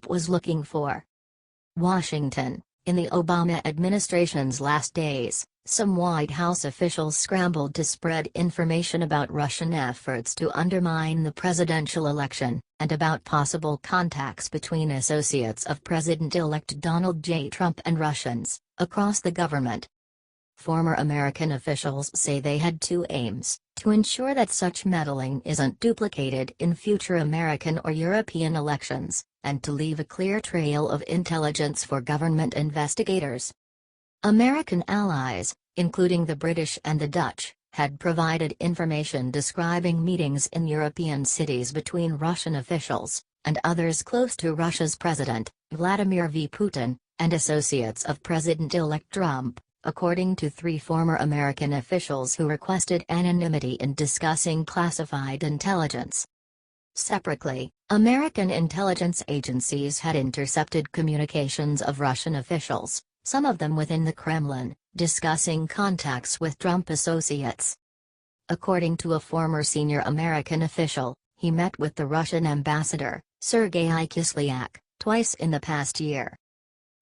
Trump was looking for. Washington. In the Obama administration's last days, some White House officials scrambled to spread information about Russian efforts to undermine the presidential election, and about possible contacts between associates of President-elect Donald J. Trump and Russians, across the government. Former American officials say they had two aims: to ensure that such meddling isn't duplicated in future American or European elections, and to leave a clear trail of intelligence for government investigators. American allies, including the British and the Dutch, had provided information describing meetings in European cities between Russian officials, and others close to Russia's president, Vladimir V. Putin, and associates of President-elect Trump, according to three former American officials who requested anonymity in discussing classified intelligence. Separately, American intelligence agencies had intercepted communications of Russian officials, some of them within the Kremlin, discussing contacts with Trump associates. According to a former senior American official, he met with the Russian ambassador, Sergei Kislyak, twice in the past year.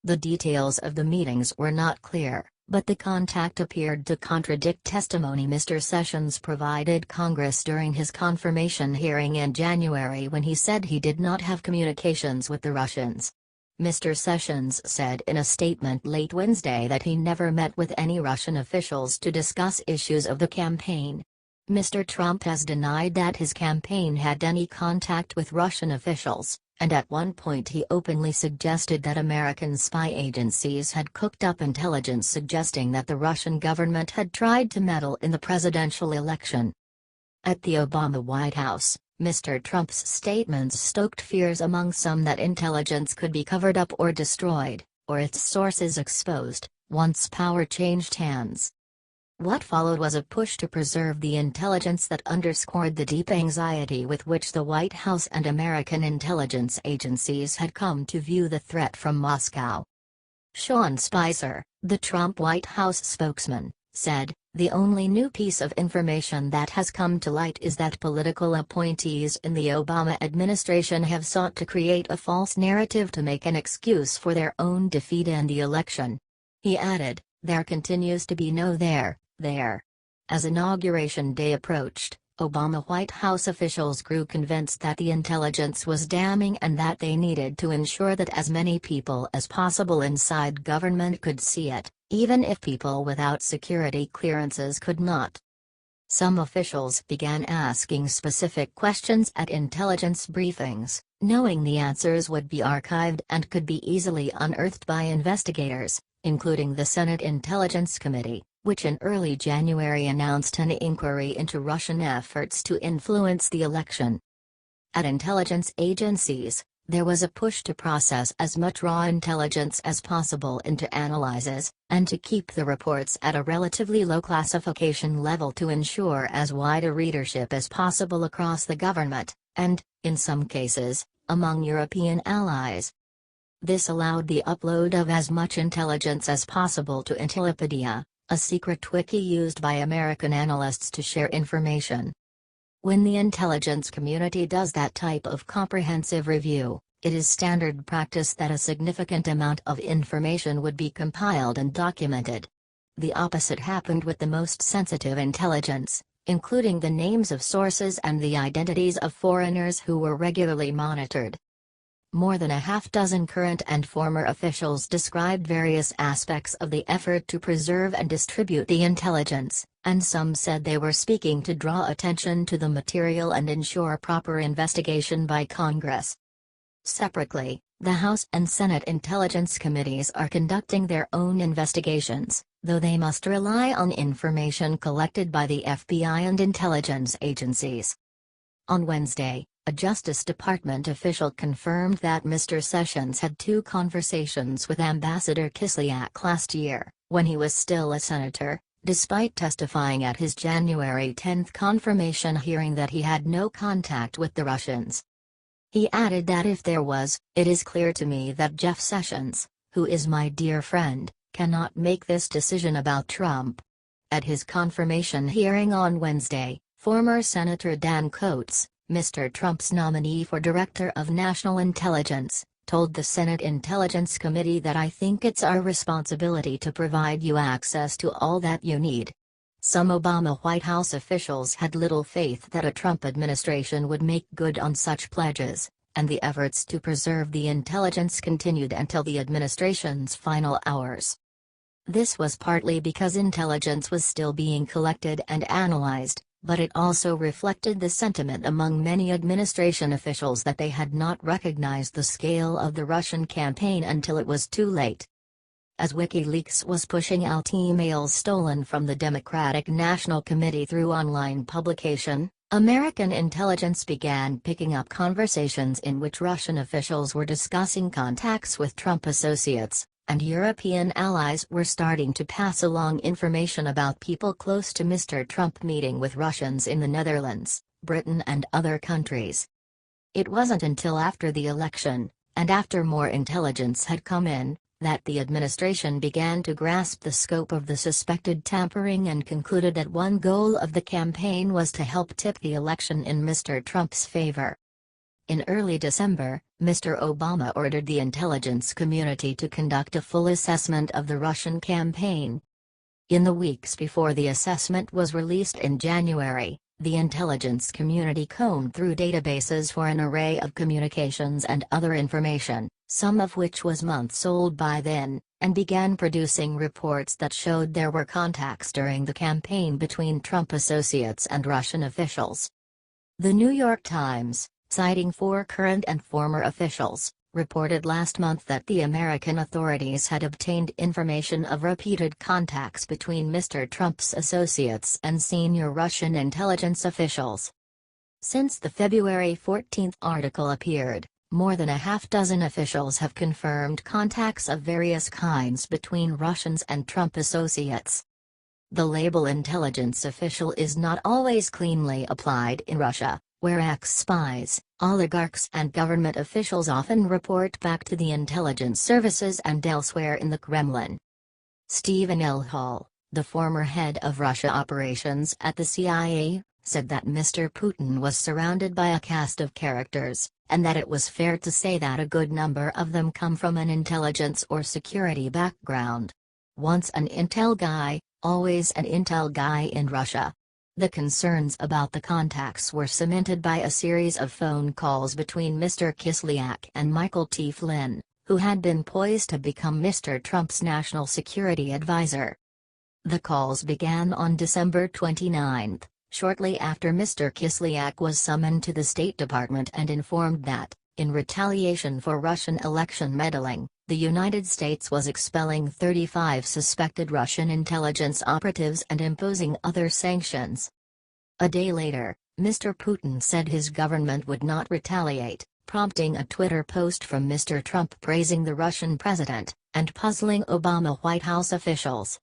The details of the meetings were not clear, but the contact appeared to contradict testimony Mr. Sessions provided Congress during his confirmation hearing in January when he said he did not have communications with the Russians. Mr. Sessions said in a statement late Wednesday that he never met with any Russian officials to discuss issues of the campaign. Mr. Trump has denied that his campaign had any contact with Russian officials, and at one point he openly suggested that American spy agencies had cooked up intelligence suggesting that the Russian government had tried to meddle in the presidential election. At the Obama White House, Mr. Trump's statements stoked fears among some that intelligence could be covered up or destroyed, or its sources exposed, once power changed hands. What followed was a push to preserve the intelligence that underscored the deep anxiety with which the White House and American intelligence agencies had come to view the threat from Moscow. Sean Spicer, the Trump White House spokesman, said, "The only new piece of information that has come to light is that political appointees in the Obama administration have sought to create a false narrative to make an excuse for their own defeat in the election." He added, "There continues to be no there." As Inauguration Day approached, Obama White House officials grew convinced that the intelligence was damning and that they needed to ensure that as many people as possible inside government could see it, even if people without security clearances could not. Some officials began asking specific questions at intelligence briefings, knowing the answers would be archived and could be easily unearthed by investigators, including the Senate Intelligence Committee, which in early January announced an inquiry into Russian efforts to influence the election. At intelligence agencies, there was a push to process as much raw intelligence as possible into analyses, and to keep the reports at a relatively low classification level to ensure as wide a readership as possible across the government, and, in some cases, among European allies. This allowed the upload of as much intelligence as possible to Intellipedia, a secret wiki used by American analysts to share information. When the intelligence community does that type of comprehensive review, it is standard practice that a significant amount of information would be compiled and documented. The opposite happened with the most sensitive intelligence, including the names of sources and the identities of foreigners who were regularly monitored. More than a half-dozen current and former officials described various aspects of the effort to preserve and distribute the intelligence, and some said they were speaking to draw attention to the material and ensure proper investigation by Congress. Separately, the House and Senate Intelligence Committees are conducting their own investigations, though they must rely on information collected by the FBI and intelligence agencies. On Wednesday, a Justice Department official confirmed that Mr. Sessions had two conversations with Ambassador Kislyak last year, when he was still a senator, despite testifying at his January 10 confirmation hearing that he had no contact with the Russians. He added that if there was, it is clear to me that Jeff Sessions, who is my dear friend, cannot make this decision about Trump. At his confirmation hearing on Wednesday, former Senator Dan Coats, Mr. Trump's nominee for Director of National Intelligence, told the Senate Intelligence Committee that "I think it's our responsibility to provide you access to all that you need." Some Obama White House officials had little faith that a Trump administration would make good on such pledges, and the efforts to preserve the intelligence continued until the administration's final hours. This was partly because intelligence was still being collected and analyzed, but it also reflected the sentiment among many administration officials that they had not recognized the scale of the Russian campaign until it was too late. As WikiLeaks was pushing out emails stolen from the Democratic National Committee through online publication, American intelligence began picking up conversations in which Russian officials were discussing contacts with Trump associates, and European allies were starting to pass along information about people close to Mr. Trump meeting with Russians in the Netherlands, Britain and other countries. It wasn't until after the election, and after more intelligence had come in, that the administration began to grasp the scope of the suspected tampering and concluded that one goal of the campaign was to help tip the election in Mr. Trump's favor. In early December, Mr. Obama ordered the intelligence community to conduct a full assessment of the Russian campaign. In the weeks before the assessment was released in January, the intelligence community combed through databases for an array of communications and other information, some of which was months old by then, and began producing reports that showed there were contacts during the campaign between Trump associates and Russian officials. The New York Times, citing 4 current and former officials, reported last month that the American authorities had obtained information of repeated contacts between Mr. Trump's associates and senior Russian intelligence officials. Since the February 14 article appeared, more than a half-dozen officials have confirmed contacts of various kinds between Russians and Trump associates. The label intelligence official is not always cleanly applied in Russia, where ex-spies, oligarchs and government officials often report back to the intelligence services and elsewhere in the Kremlin. Stephen L. Hall, the former head of Russia operations at the CIA, said that Mr. Putin was surrounded by a cast of characters, and that it was fair to say that a good number of them come from an intelligence or security background. Once an intel guy, always an intel guy in Russia. The concerns about the contacts were cemented by a series of phone calls between Mr. Kislyak and Michael T. Flynn, who had been poised to become Mr. Trump's national security advisor. The calls began on December 29, shortly after Mr. Kislyak was summoned to the State Department and informed that, in retaliation for Russian election meddling, the United States was expelling 35 suspected Russian intelligence operatives and imposing other sanctions. A day later, Mr. Putin said his government would not retaliate, prompting a Twitter post from Mr. Trump praising the Russian president, and puzzling Obama White House officials.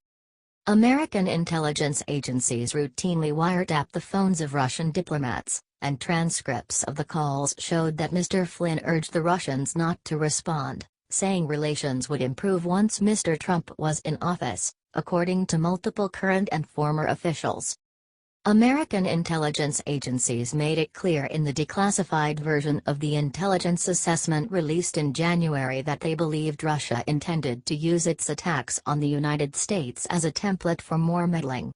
American intelligence agencies routinely wiretap the phones of Russian diplomats, and transcripts of the calls showed that Mr. Flynn urged the Russians not to respond, saying relations would improve once Mr. Trump was in office, according to multiple current and former officials. American intelligence agencies made it clear in the declassified version of the intelligence assessment released in January that they believed Russia intended to use its attacks on the United States as a template for more meddling.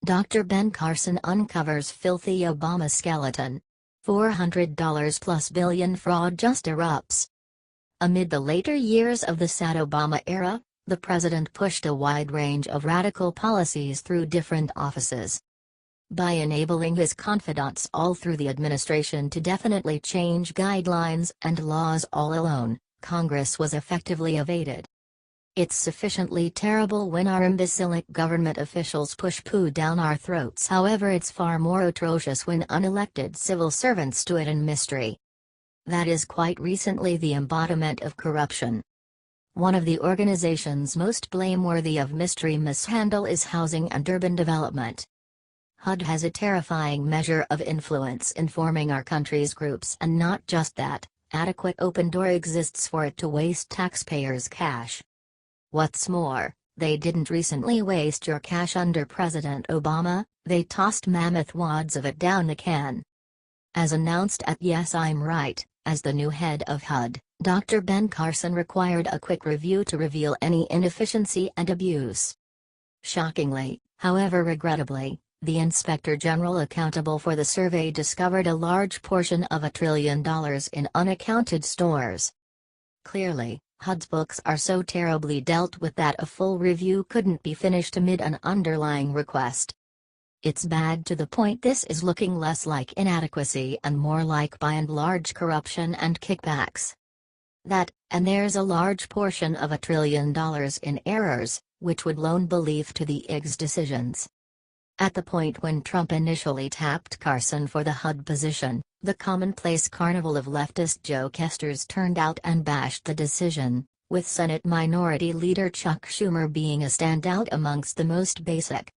Dr. Ben Carson uncovers filthy Obama skeleton. $400 plus billion fraud just erupts. Amid the later years of the sad Obama era, the president pushed a wide range of radical policies through different offices. By enabling his confidants all through the administration to definitely change guidelines and laws all alone, Congress was effectively evaded. It's sufficiently terrible when our imbecilic government officials push poo down our throats. However, it's far more atrocious when unelected civil servants do it in mystery. That is quite recently the embodiment of corruption. One of the organizations most blameworthy of mystery mishandle is Housing and Urban Development. HUD has a terrifying measure of influence in forming our country's groups, and not just that, adequate open door exists for it to waste taxpayers' cash. What's more, they didn't recently waste your cash under President Obama, they tossed mammoth wads of it down the can. As announced at Yes I'm Right, as the new head of HUD, Dr. Ben Carson required a quick review to reveal any inefficiency and abuse. Shockingly, however regrettably, the Inspector General accountable for the survey discovered a large portion of $1 trillion in unaccounted stores. Clearly, HUD's books are so terribly dealt with that a full review couldn't be finished amid an underlying request. It's bad to the point this is looking less like inadequacy and more like by and large corruption and kickbacks. That, and there's a large portion of $1 trillion in errors, which would loan belief to the IG's decisions. At the point when Trump initially tapped Carson for the HUD position, the commonplace carnival of leftist jokesters turned out and bashed the decision, with Senate Minority Leader Chuck Schumer being a standout amongst the most basic.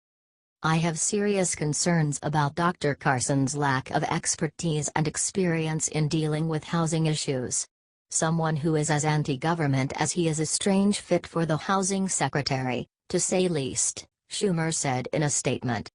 I have serious concerns about Dr. Carson's lack of expertise and experience in dealing with housing issues. Someone who is as anti-government as he is a strange fit for the housing secretary, to say least, Schumer said in a statement.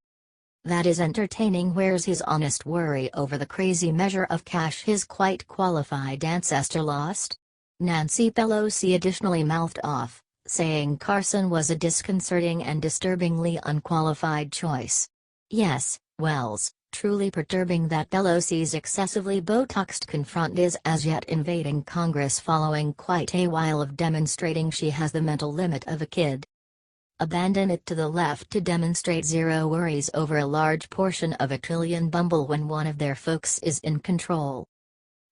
That is entertaining. Where's his honest worry over the crazy measure of cash his quite qualified ancestor lost? Nancy Pelosi additionally mouthed off, saying Carson was a disconcerting and disturbingly unqualified choice. Yes, Wells, truly perturbing that Pelosi's excessively Botoxed confront is as yet invading Congress following quite a while of demonstrating she has the mental limit of a kid. Abandon it to the left to demonstrate zero worries over a large portion of $1 trillion bumble when one of their folks is in control.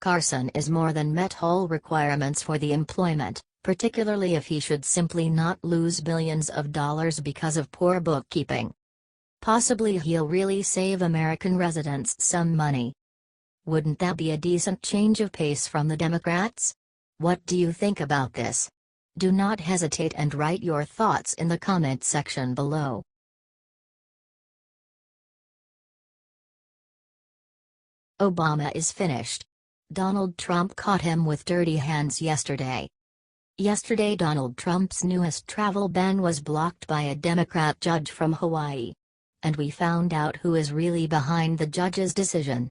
Carson is more than met all requirements for the employment, particularly if he should simply not lose billions of dollars because of poor bookkeeping. Possibly he'll really save American residents some money. Wouldn't that be a decent change of pace from the Democrats? What do you think about this? Do not hesitate and write your thoughts in the comment section below. Obama is finished. Donald Trump caught him with dirty hands yesterday. Yesterday Donald Trump's newest travel ban was blocked by a Democrat judge from Hawaii. And we found out who is really behind the judge's decision.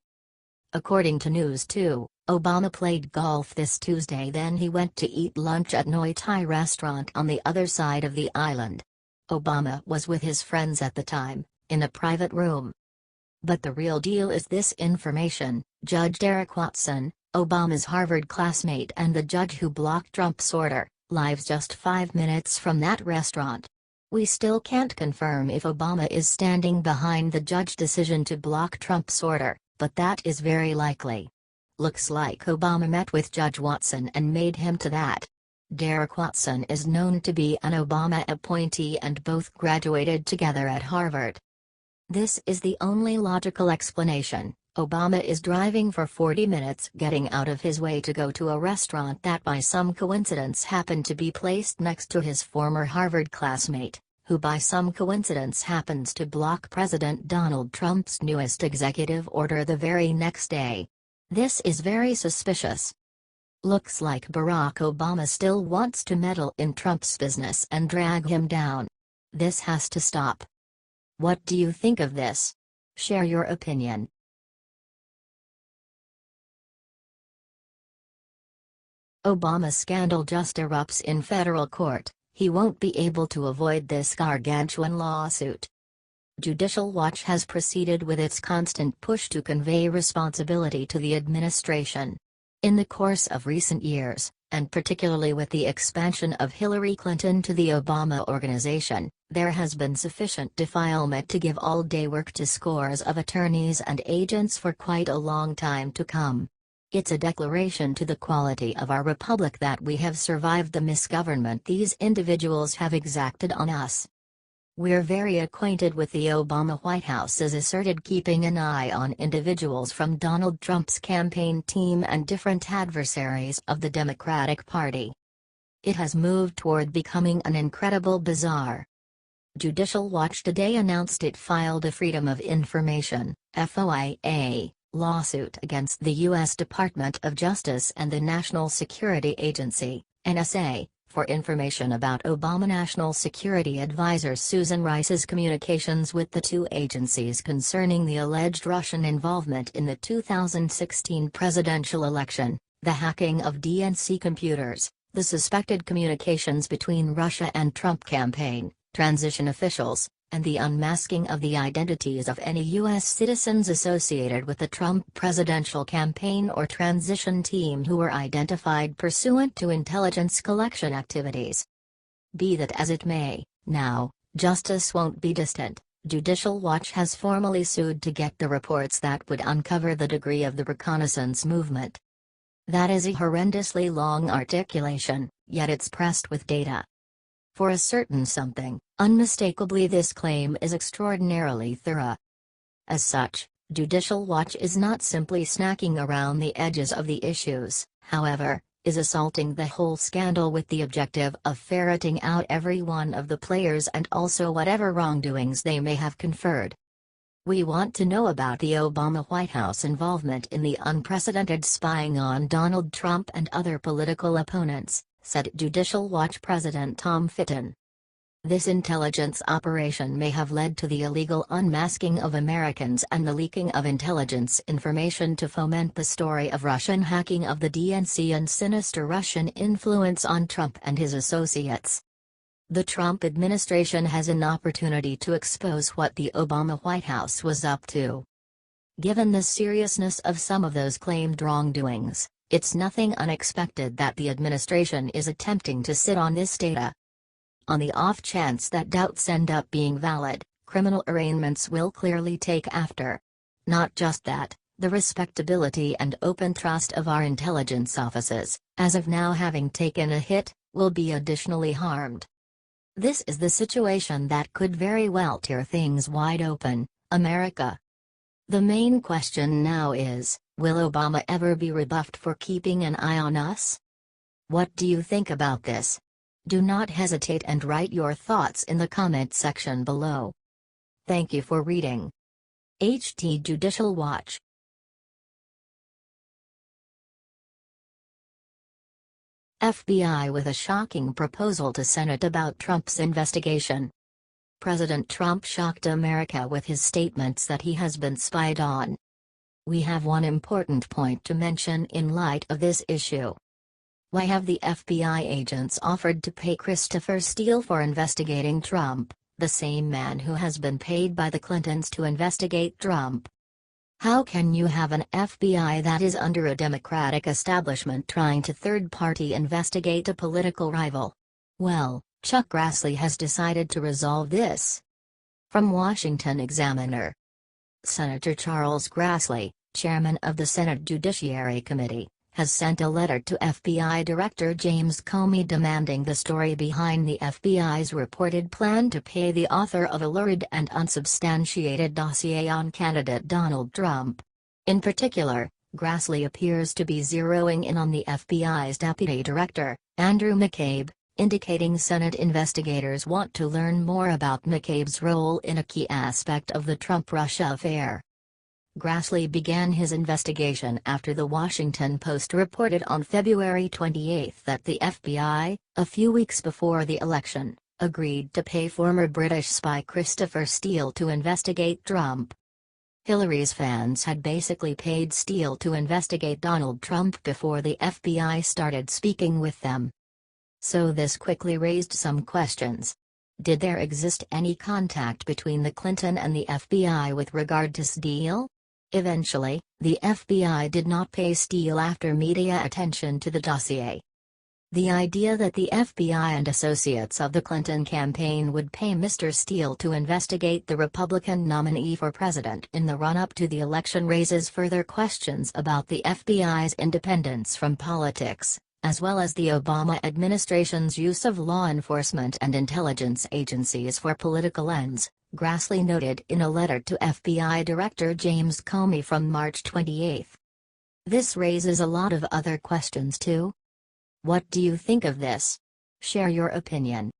According to News 2, Obama played golf this Tuesday, then he went to eat lunch at Noi Thai restaurant on the other side of the island. Obama was with his friends at the time, in a private room. But the real deal is this information: Judge Derek Watson, Obama's Harvard classmate and the judge who blocked Trump's order, lives just 5 minutes from that restaurant. We still can't confirm if Obama is standing behind the judge's decision to block Trump's order, but that is very likely. Looks like Obama met with Judge Watson and made him to that. Derek Watson is known to be an Obama appointee and both graduated together at Harvard. This is the only logical explanation. Obama is driving for 40 minutes getting out of his way to go to a restaurant that by some coincidence happened to be placed next to his former Harvard classmate, who by some coincidence happens to block President Donald Trump's newest executive order the very next day. This is very suspicious. Looks like Barack Obama still wants to meddle in Trump's business and drag him down. This has to stop. What do you think of this? Share your opinion. Obama scandal just erupts in federal court. He won't be able to avoid this gargantuan lawsuit. Judicial Watch has proceeded with its constant push to convey responsibility to the administration. In the course of recent years, and particularly with the expansion of Hillary Clinton to the Obama organization, there has been sufficient defilement to give all-day work to scores of attorneys and agents for quite a long time to come. It's a declaration to the quality of our republic that we have survived the misgovernment these individuals have exacted on us. We're very acquainted with the Obama White House's asserted keeping an eye on individuals from Donald Trump's campaign team and different adversaries of the Democratic Party. It has moved toward becoming an incredible bizarre. Judicial Watch today announced it filed a Freedom of Information (FOIA) lawsuit against the U.S. Department of Justice and the National Security Agency (NSA) For information about Obama National Security Advisor Susan Rice's communications with the two agencies concerning the alleged Russian involvement in the 2016 presidential election, the hacking of DNC computers, the suspected communications between Russia and Trump campaign, transition officials, and the unmasking of the identities of any U.S. citizens associated with the Trump presidential campaign or transition team who were identified pursuant to intelligence collection activities. Be that as it may, now, justice won't be distant. Judicial Watch has formally sued to get the reports that would uncover the degree of the reconnaissance movement. That is a horrendously long articulation, yet it's pressed with data. For a certain something, unmistakably this claim is extraordinarily thorough. As such, Judicial Watch is not simply snacking around the edges of the issues, however, is assaulting the whole scandal with the objective of ferreting out every one of the players and also whatever wrongdoings they may have conferred. We want to know about the Obama White House involvement in the unprecedented spying on Donald Trump and other political opponents, said Judicial Watch President Tom Fitton. This intelligence operation may have led to the illegal unmasking of Americans and the leaking of intelligence information to foment the story of Russian hacking of the DNC and sinister Russian influence on Trump and his associates. The Trump administration has an opportunity to expose what the Obama White House was up to. Given the seriousness of some of those claimed wrongdoings, it's nothing unexpected that the administration is attempting to sit on this data. On the off chance that doubts end up being valid, criminal arraignments will clearly take after. Not just that, the respectability and open trust of our intelligence offices, as of now having taken a hit, will be additionally harmed. This is the situation that could very well tear things wide open, America. The main question now is, will Obama ever be rebuffed for keeping an eye on us? What do you think about this? Do not hesitate and write your thoughts in the comment section below. Thank you for reading. HT Judicial Watch. FBI with a shocking proposal to Senate about Trump's investigation. President Trump shocked America with his statements that he has been spied on. We have one important point to mention in light of this issue. Why have the FBI agents offered to pay Christopher Steele for investigating Trump, the same man who has been paid by the Clintons to investigate Trump? How can you have an FBI that is under a Democratic establishment trying to third-party investigate a political rival? Well, Chuck Grassley has decided to resolve this. From Washington Examiner. Senator Charles Grassley, chairman of the Senate Judiciary Committee, has sent a letter to FBI Director James Comey demanding the story behind the FBI's reported plan to pay the author of a lurid and unsubstantiated dossier on candidate Donald Trump. In particular, Grassley appears to be zeroing in on the FBI's Deputy Director, Andrew McCabe, indicating Senate investigators want to learn more about McCabe's role in a key aspect of the Trump-Russia affair. Grassley began his investigation after the Huffington Post reported on February 28 that the FBI, a few weeks before the election, agreed to pay former British spy Christopher Steele to investigate Trump. Hillary's fans had basically paid Steele to investigate Donald Trump before the FBI started speaking with them. So this quickly raised some questions. Did there exist any contact between the Clinton and the FBI with regard to Steele? Eventually, the FBI did not pay Steele after media attention to the dossier. The idea that the FBI and associates of the Clinton campaign would pay Mr. Steele to investigate the Republican nominee for president in the run-up to the election raises further questions about the FBI's independence from politics, as well as the Obama administration's use of law enforcement and intelligence agencies for political ends, Grassley noted in a letter to FBI Director James Comey from March 28. This raises a lot of other questions too. What do you think of this? Share your opinion.